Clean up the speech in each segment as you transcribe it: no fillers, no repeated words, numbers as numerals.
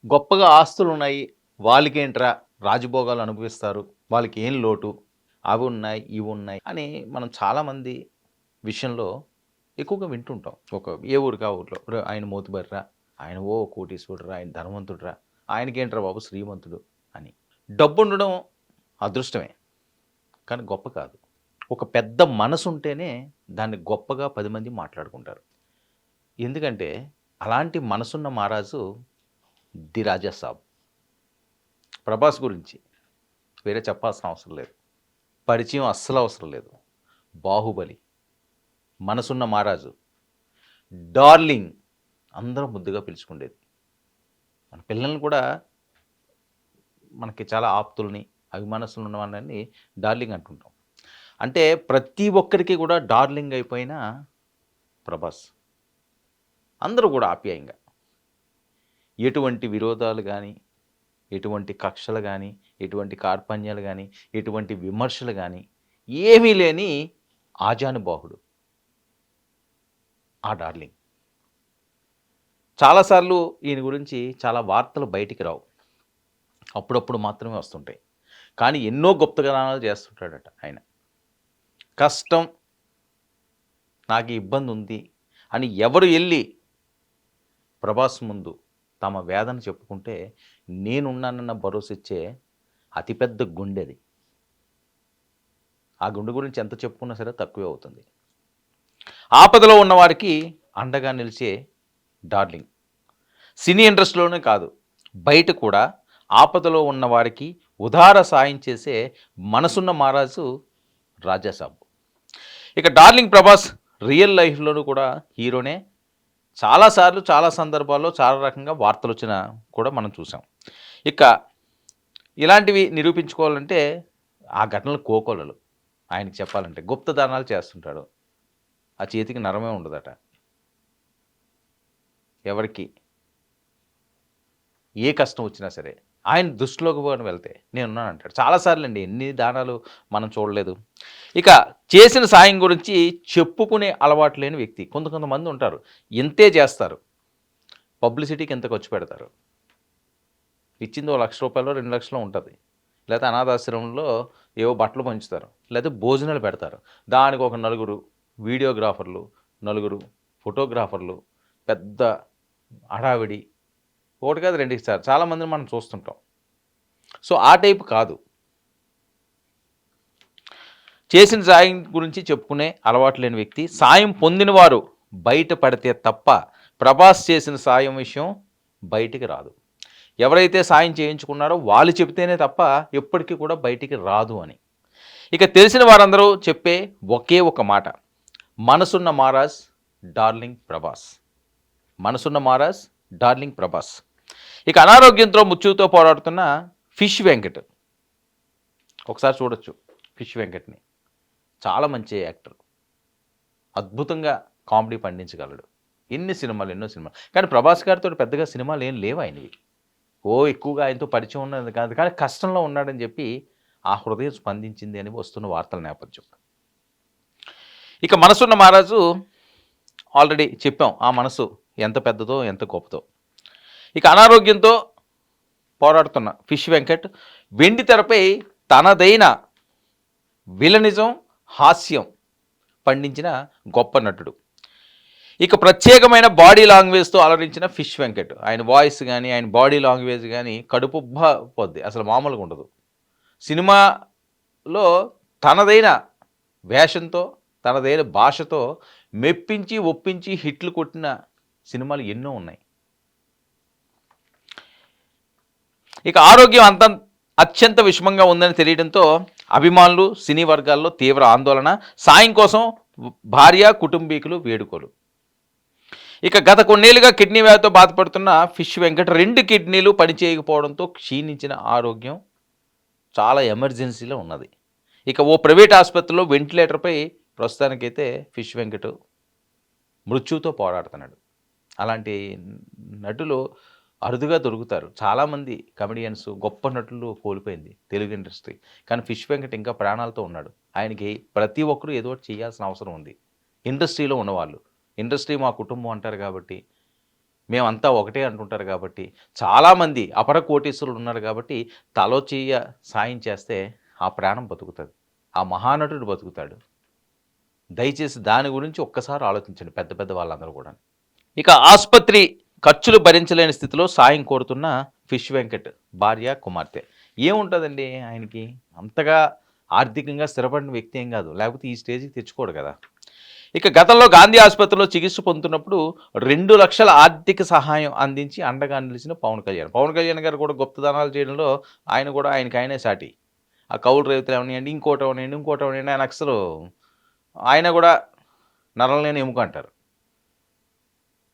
గొప్పగా ఆస్తులున్నాయి. వాళ్ళకేంట్రా రాజభోగాలు అనుభవిస్తారు. వాళ్ళకేం లోటు. అవున్నాయి, ఇవున్నాయి అని మనం చాలామంది విషయంలో ఎక్కువగా వింటుంటాం. ఏ ఊరికి ఆ ఊర్లో ఆయన మోతుబరిరా, ఆయన కోటీశ్వరుడురా, ఆయన ధనవంతుడురా, ఆయనకేంట్రా బాబు శ్రీమంతుడు అని. డబ్బుండడం అదృష్టమే. కానీ గొప్ప కాదు. ఒక పెద్ద మనసుంటేనే దాన్ని గొప్పగా 10 మంది మాట్లాడుకుంటారు. ఎందుకంటే అలాంటి మనసున్న మహారాజు 'ది రాజా సాబ్'. ప్రభాస్ గురించి వేరే చెప్పాల్సిన అవసరం లేదు. పరిచయం అస్సలు అవసరం లేదు. 'బాహుబలి', 'మనసున్న మహారాజు', 'డార్లింగ్' అందరూ ముద్దుగా పిలుచుకునేది. మన పిల్లల్ని కూడా మనకి చాలా ఆప్తుల్ని, అభిమానస్తులు ఉన్న వాళ్ళని డార్లింగ్ అంటుంటాం. అంటే ప్రతి ఒక్కరికి కూడా డార్లింగ్ అయిపోయిన ప్రభాస్. అందరూ కూడా ఆప్యాయంగా. ఎటువంటి విరోధాలు గానీ, ఎటువంటి కక్షలు గానీ, ఎటువంటి కార్పణ్యాలు గానీ, ఎటువంటి విమర్శలు గానీ ఏమీ లేని ఆజానుబాహుడు ఆ డార్లింగ్. చాలాసార్లు ఈయన గురించి చాలా వార్తలు బయటికి రావు. అప్పుడప్పుడు మాత్రమే వస్తుంటాయి. కానీ ఎన్నో గుప్తగానాలు చేస్తుంటాడట ఆయన. కష్టం, నాకు ఈ ఇబ్బందుంది అని ఎవరు ఎళ్లి ప్రభాస్ ముందు తమ వేదన చెప్పుకుంటే నేనున్నానన్న భరోసిచ్చే అతిపెద్ద గుండెది. ఆ గుండె గురించి ఎంత చెప్పుకున్నా సరే తక్కువే అవుతుంది. ఆపదలో ఉన్నవారికి అండగా నిలిచే డార్లింగ్. సినీ ఇండస్ట్రీలోనే కాదు, బయట కూడా ఆపదలో ఉన్నవారికి ఉదార సాయం చేసే మనసున్న మహారాజు రాజాసాబ్. ఇక డార్లింగ్ ప్రభాస్ రియల్ లైఫ్‌లోనూ కూడా హీరోనే. చాలాసార్లు, చాలా సందర్భాల్లో చాలా రకంగా వార్తలొచ్చిన కూడా మనం చూసాం. ఇక ఇలాంటివి నిరూపించుకోవాలంటే ఆ ఘటనలు కోకొల్లలు. ఆయనకి చెప్పాలంటే గుప్తదానాలు చేస్తుంటాడు. ఆ చేతికి నరమే ఉండదట. ఎవరికి ఏ కష్టం వచ్చినా సరే ఆయన దృష్టిలోకి పోని వెళ్తే నేనున్నానంటాడు. చాలాసార్లండి ఎన్ని దానాలు మనం చూడలేదు. ఇక చేసిన సాయం గురించి చెప్పుకునే అలవాటు లేని వ్యక్తి. కొంతమంది ఉంటారు. ఇంతే చేస్తారు. పబ్లిసిటీకి ఇంత ఖర్చు పెడతారు. ఇచ్చింది ఓ రూ. 1,00,000 2,00,000 ఉంటది. లేతే అనాథాశ్రమంలో ఏవో బట్టలు పంచుతారు. లేతే భోజనాలు పెడతారు. దానికి ఒక నలుగురు వీడియోగ్రాఫర్లు, నలుగురు ఫోటోగ్రాఫర్లు, పెద్ద హడావిడి. ఒకటి కాదు, 2 సార్లు చాలామందిని మనం చూస్తుంటాం. సో, ఆ టైప్ కాదు. చేసిన సాయం గురించి చెప్పుకునే అలవాటు లేని వ్యక్తి. సాయం పొందినవారు బయట పడితే తప్ప ప్రభాస్ చేసిన సాయం విషయం బయటికి రాదు. ఎవరైతే సాయం చేయించుకున్నారో వాళ్ళు చెబితేనే తప్ప ఎప్పటికీ కూడా బయటికి రాదు అని. ఇక తెలిసిన వారందరూ చెప్పే ఒకే ఒక మాట. మనసున్న మహారాజ్ డార్లింగ్ ప్రభాస్. మనసున్న మహారాజ్ డార్లింగ్ ప్రభాస్. ఇక అనారోగ్యంతో మృత్యువుతో పోరాడుతున్న ఫిష్ వెంకట్. ఒకసారి చూడొచ్చు ఫిష్ వెంకట్ని. చాలా మంచి యాక్టర్. అద్భుతంగా కామెడీ పండించగలడు. ఎన్నో సినిమాలు. కానీ ప్రభాస్ గారితో పెద్దగా సినిమాలు ఏం లేవు ఆయనవి. ఎక్కువగా ఆయనతో పరిచయం ఉన్నది కాదు. కానీ కష్టంలో ఉన్నాడని చెప్పి ఆ హృదయం స్పందించింది అని వస్తున్న వార్తల నేపథ్యం. ఇక మనసున్న మహారాజు ఆల్రెడీ చెప్పాం. ఆ మనసు ఎంత పెద్దదో, ఎంత గొప్పదో. ఇక అనారోగ్యంతో పోరాడుతున్న ఫిష్ వెంకట్ వెండి తెరపై తనదైన విలనిజం, హాస్యం పండించిన గొప్ప నటుడు. ఇక ప్రత్యేకమైన బాడీ లాంగ్వేజ్తో అలరించిన ఫిష్ వెంకట్. ఆయన వాయిస్ కానీ, ఆయన బాడీ లాంగ్వేజ్ కానీ కడుపుబ్బ పోద్ది. అసలు మామూలుగా ఉండదు. సినిమాలో తనదైన వేషంతో, తనదైన భాషతో మెప్పించి, ఒప్పించి హిట్లు కొట్టిన సినిమాలు ఎన్నో ఉన్నాయి. ఇక ఆరోగ్యం అత్యంత విషమంగా ఉందని తెలియడంతో అభిమానులు, సినీ వర్గాల్లో తీవ్ర ఆందోళన. సాయం కోసం భార్య, కుటుంబీకులు వేడుకోలు. ఇక గత కొన్నేళ్లుగా కిడ్నీ వ్యాధితో బాధపడుతున్న ఫిష్ వెంకట్ 2 కిడ్నీలు పనిచేయకపోవడంతో క్షీణించిన ఆరోగ్యం చాలా ఎమర్జెన్సీలో ఉన్నది. ఇక ఓ ప్రైవేట్ ఆసుపత్రిలో వెంటిలేటర్పై ప్రస్తుతానికైతే ఫిష్ వెంకట్ మృత్యువుతో పోరాడుతున్నాడు. అలాంటి నటులు అరుదుగా దొరుకుతారు. చాలామంది కమెడియన్స్, గొప్ప నటులు కోల్పోయింది తెలుగు ఇండస్ట్రీ. కానీ ఫిష్ వెంకట్ ఇంకా ప్రాణాలతో ఉన్నాడు. ఆయనకి ప్రతి ఒక్కరూ ఏదో ఒకటి చేయాల్సిన అవసరం ఉంది. ఇండస్ట్రీలో ఉన్నవాళ్ళు. ఇండస్ట్రీ మా కుటుంబం అంటారు కాబట్టి మేమంతా ఒకటే అంటుంటారు కాబట్టి, చాలామంది అపర కోటీశ్వరులు ఉన్నారు కాబట్టి, తలో చెయ్య సాయం చేస్తే ఆ ప్రాణం బతుకుతుంది, ఆ మహానటుడు బతుకుతాడు. దయచేసి దాని గురించి ఒక్కసారి ఆలోచించండి పెద్ద పెద్ద వాళ్ళందరూ కూడా. ఇక ఆసుపత్రి ఖర్చులు భరించలేని స్థితిలో సాయం కోరుతున్న ఫిష్ వెంకట్ భార్య, కుమార్తె. ఏముంటుందండి ఆయనకి? అంతగా ఆర్థికంగా స్థిరపడిన వ్యక్తి ఏం కాదు, లేకపోతే ఈ స్టేజ్కి తెచ్చుకోడు కదా. ఇక గతంలో గాంధీ ఆసుపత్రిలో చికిత్స పొందుతున్నప్పుడు 2 లక్షల ఆర్థిక సహాయం అందించి అండగా నిలిచిన పవన్ కళ్యాణ్. పవన్ కళ్యాణ్ గారు కూడా గుప్తదానాలు చేయడంలో ఆయనకే సాటి. ఆ కౌలు రైతులు అవనివ్వండి, ఇంకోటి అవనివ్వండి, ఆయన అసలు ఆయన కూడా నరలేని ఎముక అంటారు.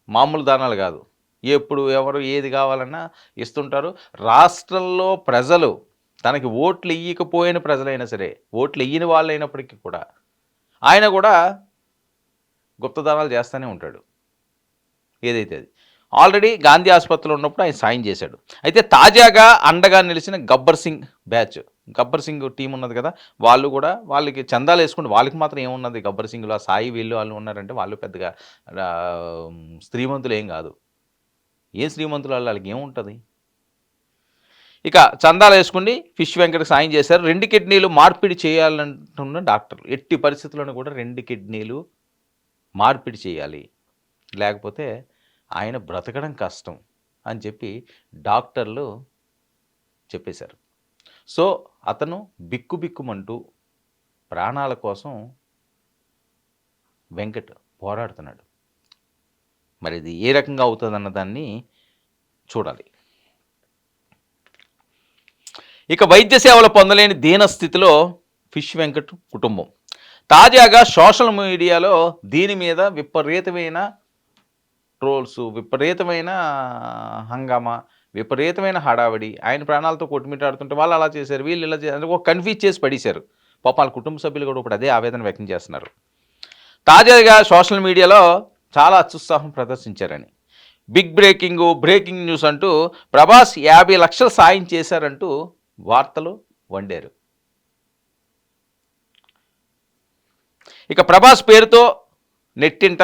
మామూలు దానాలు కాదు, ఎప్పుడు ఎవరు ఏది కావాలన్నా ఇస్తుంటారు. రాష్ట్రంలో ప్రజలు తనకి ఓట్లు ఇయ్యకపోయిన ప్రజలైనా సరే, ఓట్లు ఇయ్యని వాళ్ళైనప్పటికీ కూడా ఆయన కూడా గుప్తదానాలు చేస్తూనే ఉంటాడు. ఏదైతే అది ఆల్రెడీ గాంధీ ఆసుపత్రిలో ఉన్నప్పుడు ఆయన సాయం చేశాడు. అయితే తాజాగా అండగా నిలిచిన గబ్బర్ సింగ్ బ్యాచ్, గబ్బర్ సింగ్ టీం ఉన్నది కదా, వాళ్ళు కూడా వాళ్ళకి చందాలు వేసుకుంటే వాళ్ళకి మాత్రం ఏమున్నది, గబ్బర్ సింగ్లో సాయి వాళ్ళు ఉన్నారంటే వాళ్ళు పెద్దగా శ్రీమంతులు ఏం కాదు. ఏ శ్రీమంతులు వాళ్ళకి ఏముంటుంది. ఇక చందాలు వేసుకుని ఫిష్ వెంకటకి సాయం చేశారు. 2 కిడ్నీలు మార్పిడి చేయాలంటున్న డాక్టర్లు. ఎట్టి పరిస్థితుల్లోనూ కూడా 2 కిడ్నీలు మార్పిడి చేయాలి, లేకపోతే ఆయన బ్రతకడం కష్టం అని చెప్పి డాక్టర్లు చెప్పేశారు. సో అతను బిక్కుబిక్కుమంటూ ప్రాణాల కోసం వెంకట్ పోరాడుతున్నాడు. మరి ఇది ఏ రకంగా అవుతుందన్న దాన్ని చూడాలి. ఇక వైద్య సేవలు పొందలేని దీనస్థితిలో ఫిష్ వెంకట్ కుటుంబం. తాజాగా సోషల్ మీడియాలో దీని మీద విపరీతమైన ట్రోల్స్, విపరీతమైన హంగామా, విపరీతమైన హడావిడి. ఆయన ప్రాణాలతో కొట్టుమిట్టాడుతుంటే వాళ్ళు అలా చేశారు, వీళ్ళు ఇలా చేశారు, ఒక కన్ఫ్యూజ్ చేసి పడేశారు. పాపం వాళ్ళ కుటుంబ సభ్యులు కూడా ఇప్పుడు అదే ఆవేదన వ్యక్తం చేస్తున్నారు. తాజాగా సోషల్ మీడియాలో చాలా అత్యుత్సాహం ప్రదర్శించారని, బ్రేకింగ్ న్యూస్ అంటూ ప్రభాస్ 50 లక్షలు సాయం చేశారంటూ వార్తలు వండారు. ఇక ప్రభాస్ పేరుతో నెట్టింట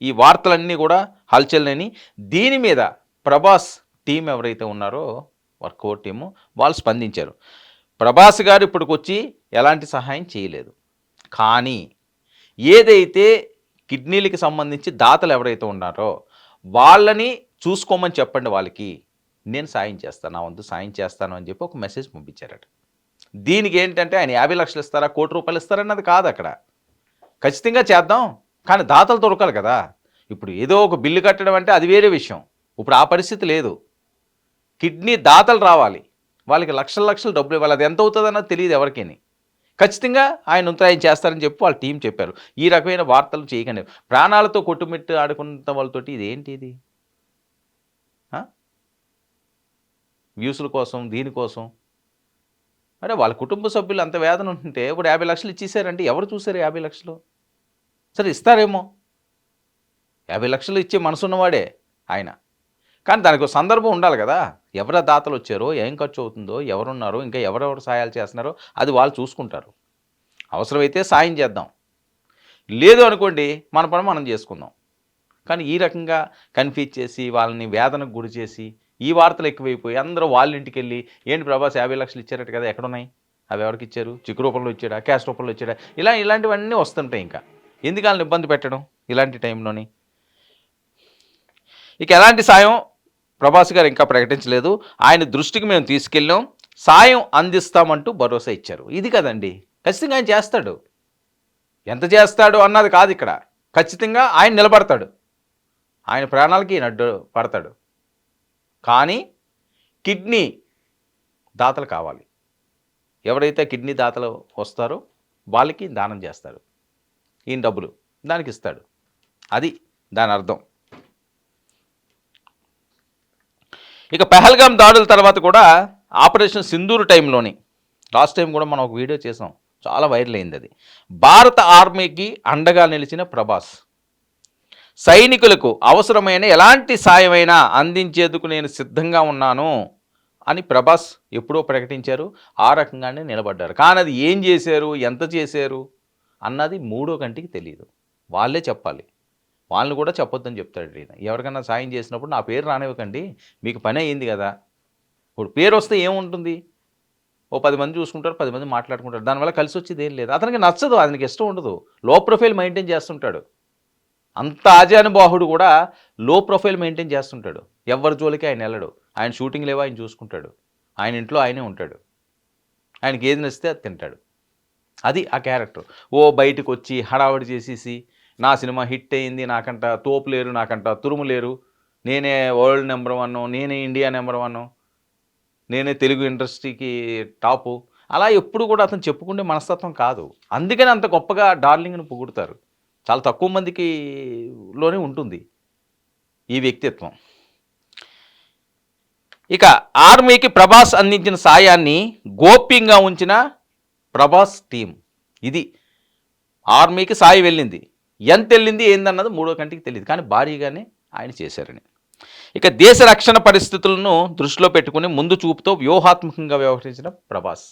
ఈ వార్తలన్నీ కూడా హల్చల్ని. దీని మీద ప్రభాస్ టీం ఎవరైతే ఉన్నారో వారి కోర్ టీము వాళ్ళు స్పందించారు. ప్రభాస్ గారు ఇప్పటికొచ్చి ఎలాంటి సహాయం చేయలేదు, కానీ ఏదైతే కిడ్నీలకి సంబంధించి దాతలు ఎవరైతే ఉన్నారో వాళ్ళని చూసుకోమని చెప్పండి, వాళ్ళకి నేను సాయం చేస్తాను, నా వంతు సాయం చేస్తాను అని చెప్పి ఒక మెసేజ్ పంపించారట. దీనికి ఏంటంటే ఆయన 50 లక్షలు ఇస్తారా, ₹1 ఇస్తారన్నది కాదు అక్కడ. ఖచ్చితంగా చేద్దాం, కానీ దాతలు దొరకాలి కదా. ఇప్పుడు ఏదో ఒక బిల్లు కట్టడం అంటే అది వేరే విషయం. ఇప్పుడు ఆ పరిస్థితి లేదు. కిడ్నీ దాతలు రావాలి, వాళ్ళకి లక్షలు డబ్బులు ఇవ్వాలి. అది ఎంత అవుతుందన్నది తెలియదు ఎవరికైనా. ఖచ్చితంగా ఆయన చేస్తారని చెప్పి వాళ్ళ టీం చెప్పారు. ఈ రకమైన వార్తలు చేయకండి. ప్రాణాలతో కొట్టుమిట్టు ఆడుకున్న వాళ్ళతోటి ఇదేంటి ఇది? వ్యూసుల కోసం, దీనికోసం. అంటే వాళ్ళ కుటుంబ సభ్యులు అంత వేదన ఉంటుంటే ఇప్పుడు 50 లక్షలు ఇచ్చేసారంటే ఎవరు చూసారు 50 లక్షలు? సరే ఇస్తారేమో, 50 లక్షలు ఇచ్చే మనసున్నవాడే ఆయన. కానీ దానికి ఒక సందర్భం ఉండాలి కదా. ఎవరు దాతలు వచ్చారో, ఏం ఖర్చు అవుతుందో, ఎవరున్నారో, ఇంకా ఎవరెవరు సాయాలు చేస్తున్నారో అది వాళ్ళు చూసుకుంటారు. అవసరమైతే సాయం చేద్దాం, లేదు అనుకోండి మన పని మనం చేసుకుందాం. కానీ ఈ రకంగా కన్ఫ్యూజ్ చేసి వాళ్ళని వేదనకు గురి చేసి ఈ వార్తలు ఎక్కువైపోయి అందరూ వాళ్ళ ఇంటికి వెళ్ళి ఏంటి ప్రభాస్ 50 లక్షలు ఇచ్చారట కదా, ఎక్కడున్నాయి, అవి ఎవరికి ఇచ్చారు, చిక్కు రూపంలో ఇచ్చాడా, క్యాష్ రూపంలో ఇచ్చాడా, ఇలాంటివన్నీ వస్తుంటాయి. ఇంకా ఎందుకు వాళ్ళని ఇబ్బంది పెట్టడం ఇలాంటి టైంలోని. ఇక ఎలాంటి సాయం ప్రభాస్ గారు ఇంకా ప్రకటించలేదు. ఆయన దృష్టికి మేము తీసుకెళ్ళాం, సాయం అందిస్తామంటూ భరోసా ఇచ్చారు. ఇది కదండి, ఖచ్చితంగా ఆయన చేస్తాడు. ఎంత చేస్తాడు అన్నది కాదు ఇక్కడ, ఖచ్చితంగా ఆయన నిలబడతాడు, ఆయన ప్రాణాలకి నడ్డు పడతాడు. కానీ కిడ్నీ దాతలు కావాలి. ఎవరైతే కిడ్నీ దాతలు వస్తారో వాళ్ళకి దానం చేస్తాడు, ఈయన డబ్బులు దానికి ఇస్తాడు. అది దాని అర్థం. ఇక పెహల్గాం దాడుల తర్వాత కూడా ఆపరేషన్ సింధూర్ టైంలోని లాస్ట్ టైం కూడా మనం ఒక వీడియో చేసాం, చాలా వైరల్ అయింది అది. భారత ఆర్మీకి అండగా నిలిచిన ప్రభాస్, సైనికులకు అవసరమైన ఎలాంటి సాయమైనా అందించేందుకు నేను సిద్ధంగా ఉన్నాను అని ప్రభాస్ ఎప్పుడో ప్రకటించారు. ఆ రకంగానే నిలబడ్డారు. కానీ అది ఏం చేశారు, ఎంత చేశారు అన్నది మూడో కంటికి తెలియదు, వాళ్ళే చెప్పాలి. వాళ్ళని కూడా చెప్పొద్దని చెప్తాడు ఈయన. ఎవరికైనా సాయం చేసినప్పుడు నా పేరు రానివ్వకండి, మీకు పని అయ్యింది కదా. ఇప్పుడు పేరు వస్తే ఏముంటుంది? ఓ 10 మంది చూసుకుంటారు, 10 మంది మాట్లాడుకుంటారు. దానివల్ల కలిసి వచ్చేది ఏం లేదు. అతనికి నచ్చదు, అతనికి ఇష్టం ఉండదు. లో ప్రొఫైల్ మెయింటైన్ చేస్తుంటాడు. అంత ఆజానుబాహుడు కూడా లో ప్రొఫైల్ మెయింటైన్ చేస్తుంటాడు. ఎవరి జోలికి ఆయన వెళ్ళడు. ఆయన షూటింగ్ లేవో ఆయన చూసుకుంటాడు. ఆయన ఇంట్లో ఆయనే ఉంటాడు. ఆయనకి ఏది నచ్చితే అది తింటాడు. అది ఆ క్యారెక్టర్. ఓ బయటకు వచ్చి హడావిడి చేసేసి నా సినిమా హిట్ అయింది, నాకంట తోపు లేరు, నాకంట తురుము లేరు, నేనే వరల్డ్ నెంబర్ 1, నేనే ఇండియా నెంబర్ 1, నేనే తెలుగు ఇండస్ట్రీకి టాపు, అలా ఎప్పుడు కూడా అతను చెప్పుకునే మనస్తత్వం కాదు. అందుకని అంత గొప్పగా డార్లింగ్‌ని పొగుడుతారు. చాలా తక్కువ మందికి లోనే ఉంటుంది ఈ వ్యక్తిత్వం. ఇక ఆర్మీకి ప్రభాస్ అందించిన సాయాన్ని గోప్యంగా ఉంచిన ప్రభాస్ టీం. ఇది ఆర్మీకి సాయి వెళ్ళింది. ఎంత వెళ్ళింది ఏందన్నది మూడో కంటికి తెలియదు, కానీ భారీగానే ఆయన చేశారని. ఇక దేశ రక్షణ పరిస్థితులను దృష్టిలో పెట్టుకుని ముందు చూపుతో వ్యూహాత్మకంగా వ్యవహరించిన ప్రభాస్.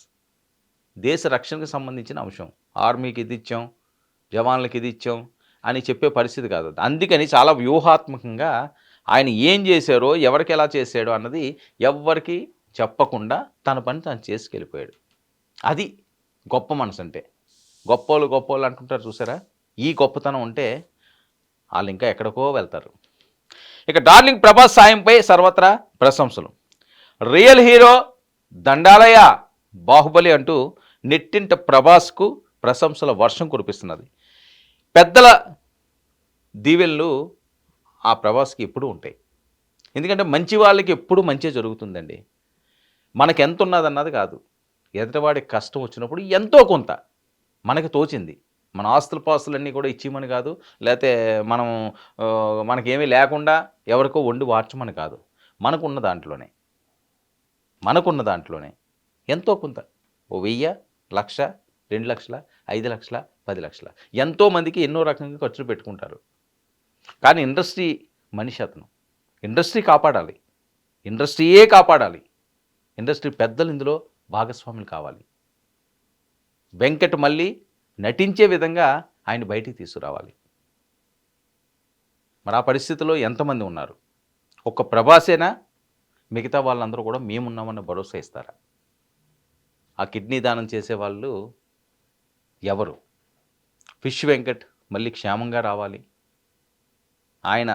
దేశ రక్షణకు సంబంధించిన అంశం. ఆర్మీకి ఇది ఇచ్చాం, జవాన్లకి ఇది ఇచ్చాం అని చెప్పే పరిస్థితి కాదు. అందుకని చాలా వ్యూహాత్మకంగా ఆయన ఏం చేశారో, ఎవరికి ఎలా చేశాడో అన్నది ఎవ్వరికి చెప్పకుండా తన పని తాను చేసుకెళ్ళిపోయాడు. అది గొప్ప మనసు అంటే. గొప్పోళ్ళు అంటుంటారు చూసారా, ఈ గొప్పతనం ఉంటే వాళ్ళు ఇంకా ఎక్కడికో వెళ్తారు. ఇక డార్లింగ్ ప్రభాస్ సాయంపై సర్వత్రా ప్రశంసలు. రియల్ హీరో దండాలయ బాహుబలి అంటూ నెట్టింట ప్రభాస్కు ప్రశంసల వర్షం కురిపిస్తున్నది. పెద్దల దీవెనలు ఆ ప్రభాస్కి ఎప్పుడూ ఉంటాయి. ఎందుకంటే మంచి వాళ్ళకి ఎప్పుడూ మంచి జరుగుతుందండి. మనకి ఎంత ఉన్నదన్నది కాదు, ఎదుటివాడికి కష్టం వచ్చినప్పుడు ఎంతో కొంత మనకి తోచింది, మన ఆస్తుల పాస్తులన్నీ కూడా ఇచ్చిమని కాదు, లేకపోతే మనం మనకేమీ లేకుండా ఎవరికో వండి వార్చమని కాదు, మనకున్న దాంట్లోనే ఎంతో కొంత, ఓ 1000, 1,00,000, 2 లక్షల, 5 లక్షల, 10 లక్షల, ఎంతోమందికి ఎన్నో రకంగా ఖర్చులు పెట్టుకుంటారు. కానీ ఇండస్ట్రీ మనిషి అతను. ఇండస్ట్రీయే కాపాడాలి. ఇండస్ట్రీ పెద్దలు ఇందులో భాగస్వాములు కావాలి. వెంకట్ మళ్ళీ నటించే విధంగా ఆయన బయటికి తీసుకురావాలి. మరి ఆ పరిస్థితిలో ఎంతమంది ఉన్నారు? ఒక్క ప్రభాసేనా? మిగతా వాళ్ళందరూ కూడా మేమున్నామన్న భరోసా ఇస్తారా? ఆ కిడ్నీ దానం చేసేవాళ్ళు ఎవరు? ఫిష్ వెంకట్ మళ్ళీ క్షేమంగా రావాలి, ఆయన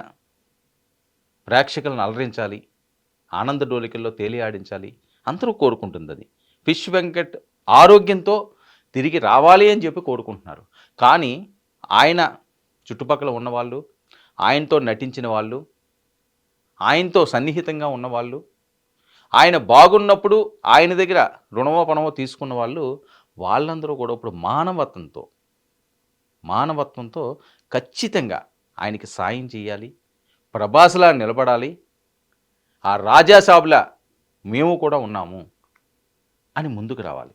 ప్రేక్షకులను అలరించాలి, ఆనంద డోలికల్లో తేలియాడించాలి, అందరూ కోరుకుంటుంది అది. ఫిష్ వెంకట్ ఆరోగ్యంతో తిరిగి రావాలి అని చెప్పి కోరుకుంటున్నారు. కానీ ఆయన చుట్టుపక్కల ఉన్నవాళ్ళు, ఆయనతో నటించిన వాళ్ళు, ఆయనతో సన్నిహితంగా ఉన్నవాళ్ళు, ఆయన బాగున్నప్పుడు ఆయన దగ్గర రుణమో పణమో తీసుకున్న వాళ్ళందరూ కూడా ఇప్పుడు మానవత్వంతో ఖచ్చితంగా ఆయనకి సాయం చేయాలి, ప్రభాస్లా నిలబడాలి, ఆ రాజాసాబులా మేము కూడా ఉన్నాము అని ముందుకు రావాలి.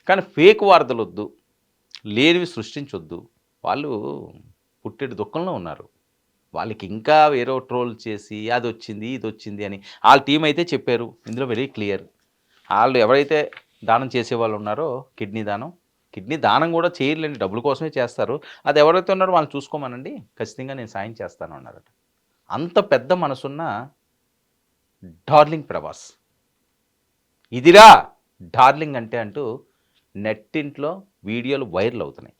కానీ ఫేక్ వార్తలు వద్దు, లేనివి సృష్టించొద్దు. వాళ్ళు పుట్టెడు దుఃఖంలో ఉన్నారు. వాళ్ళకి ఇంకా వేరే ట్రోల్ చేసి అది వచ్చింది ఇది వచ్చింది అని వాళ్ళ టీం అయితే చెప్పారు. ఇందులో వెరీ క్లియర్. వాళ్ళు ఎవరైతే దానం చేసేవాళ్ళు ఉన్నారో కిడ్నీ దానం కూడా చేయలేండి, డబ్బుల కోసమే చేస్తారు. అది ఎవరైతే ఉన్నారో వాళ్ళని చూసుకోమనండి, ఖచ్చితంగా నేను సాయం చేస్తాను అన్నారట. అంత పెద్ద మనసున్న డార్లింగ్ ప్రభాస్. ఇదిరా డార్లింగ్ అంటే అంటూ నెట్టింట్లో వీడియోలు వైరల్ అవుతున్నాయి.